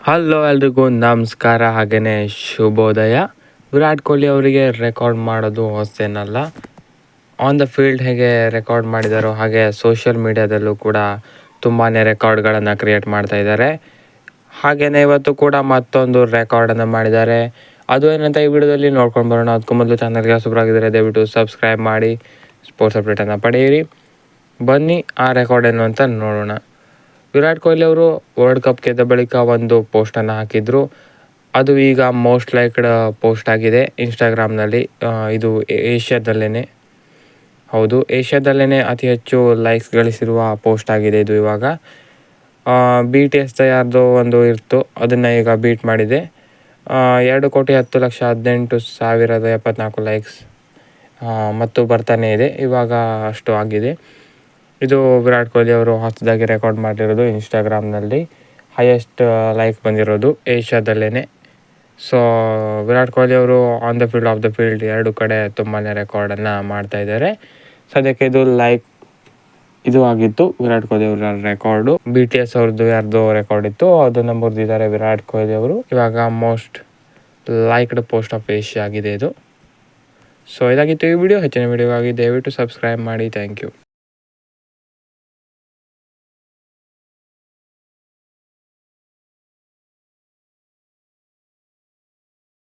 Hello ಎಲ್ರಿಗೂ ನಮಸ್ಕಾರ, ಹಾಗೆಯೇ ಶುಭೋದಯ. ವಿರಾಟ್ ಕೊಹ್ಲಿ ಅವರಿಗೆ ರೆಕಾರ್ಡ್ ಮಾಡೋದು ಹೊಸೇನಲ್ಲ. ಆನ್ ದ ಫೀಲ್ಡ್ ಹೇಗೆ ರೆಕಾರ್ಡ್ ಮಾಡಿದಾರೋ ಹಾಗೆ ಸೋಷಿಯಲ್ ಮೀಡ್ಯಾದಲ್ಲೂ ಕೂಡ ತುಂಬಾ ರೆಕಾರ್ಡ್ಗಳನ್ನು ಕ್ರಿಯೇಟ್ ಮಾಡ್ತಾ ಇದ್ದಾರೆ. ಹಾಗೆಯೇ ಇವತ್ತು ಕೂಡ ಮತ್ತೊಂದು ರೆಕಾರ್ಡನ್ನು ಮಾಡಿದ್ದಾರೆ. ಅದು ಏನಂತ ಈ ವಿಡಿಯೋದಲ್ಲಿ ನೋಡ್ಕೊಂಡು ಬರೋಣ. ಅದಕ್ಕೂ ಮೊದಲು ಚಾನಲ್ಗೆ ಹೊಸಬರಾಗಿದ್ದರೆ ದಯವಿಟ್ಟು ಸಬ್ಸ್ಕ್ರೈಬ್ ಮಾಡಿ ಸ್ಪೋರ್ಟ್ಸ್ ಅಪ್ಡೇಟನ್ನು ಪಡೆಯಿರಿ. ಬನ್ನಿ ಆ ರೆಕಾರ್ಡ್ ಏನು ಅಂತ ನೋಡೋಣ. ವಿರಾಟ್ ಕೊಹ್ಲಿ ಅವರು ವರ್ಲ್ಡ್ ಕಪ್ ಗೆದ್ದ ಬಳಿಕ ಒಂದು ಪೋಸ್ಟನ್ನು ಹಾಕಿದ್ರು. ಅದು ಈಗ ಮೋಸ್ಟ್ ಲೈಕ್ಡ್ ಪೋಸ್ಟ್ ಆಗಿದೆ ಇನ್ಸ್ಟಾಗ್ರಾಮ್ನಲ್ಲಿ. ಇದು ಏಷ್ಯಾದಲ್ಲೇ ಏಷ್ಯಾದಲ್ಲೇ ಅತಿ ಹೆಚ್ಚು ಲೈಕ್ಸ್ ಗಳಿಸಿರುವ ಪೋಸ್ಟ್ ಆಗಿದೆ ಇದು. ಇವಾಗ BTS ಯಾರ್ದೋ ಒಂದು ಇತ್ತು, ಅದನ್ನು ಈಗ ಬೀಟ್ ಮಾಡಿದೆ. 2,10,18,74 ಲೈಕ್ಸ್ ಮತ್ತು ಬರ್ತಾನೆ ಇದೆ. ಇವಾಗ ಅಷ್ಟು ಆಗಿದೆ. ಇದು ವಿರಾಟ್ ಕೊಹ್ಲಿ ಅವರು ಹೊಸದಾಗಿ ರೆಕಾರ್ಡ್ ಮಾಡಿರೋದು. ಇನ್ಸ್ಟಾಗ್ರಾಮ್ನಲ್ಲಿ ಹೈಯೆಸ್ಟ್ ಲೈಕ್ ಬಂದಿರೋದು ಏಷ್ಯಾದಲ್ಲೇ. ಸೊ ವಿರಾಟ್ ಕೊಹ್ಲಿ ಅವರು on the field, of the field ಎರಡು ಕಡೆ ತುಂಬಾ ರೆಕಾರ್ಡನ್ನು ಮಾಡ್ತಾಯಿದ್ದಾರೆ. ಸದ್ಯಕ್ಕೆ ಇದು ಆಗಿತ್ತು ವಿರಾಟ್ ಕೊಹ್ಲಿ ಅವರ ರೆಕಾರ್ಡು. BTS ಅವ್ರದ್ದು ಯಾರ್ದೋ ರೆಕಾರ್ಡ್ ಇತ್ತು, ಅದನ್ನು ಮುರಿದಿದ್ದಾರೆ ವಿರಾಟ್ ಕೊಹ್ಲಿ ಅವರು. ಇವಾಗ most liked post of Asia ಆಗಿದೆ ಇದು. ಸೊ ಇದಾಗಿತ್ತು ಈ ವಿಡಿಯೋ. ಹೆಚ್ಚಿನ ವಿಡಿಯೋಗಾಗಿ ದಯವಿಟ್ಟು ಸಬ್ಸ್ಕ್ರೈಬ್ ಮಾಡಿ. Thank you.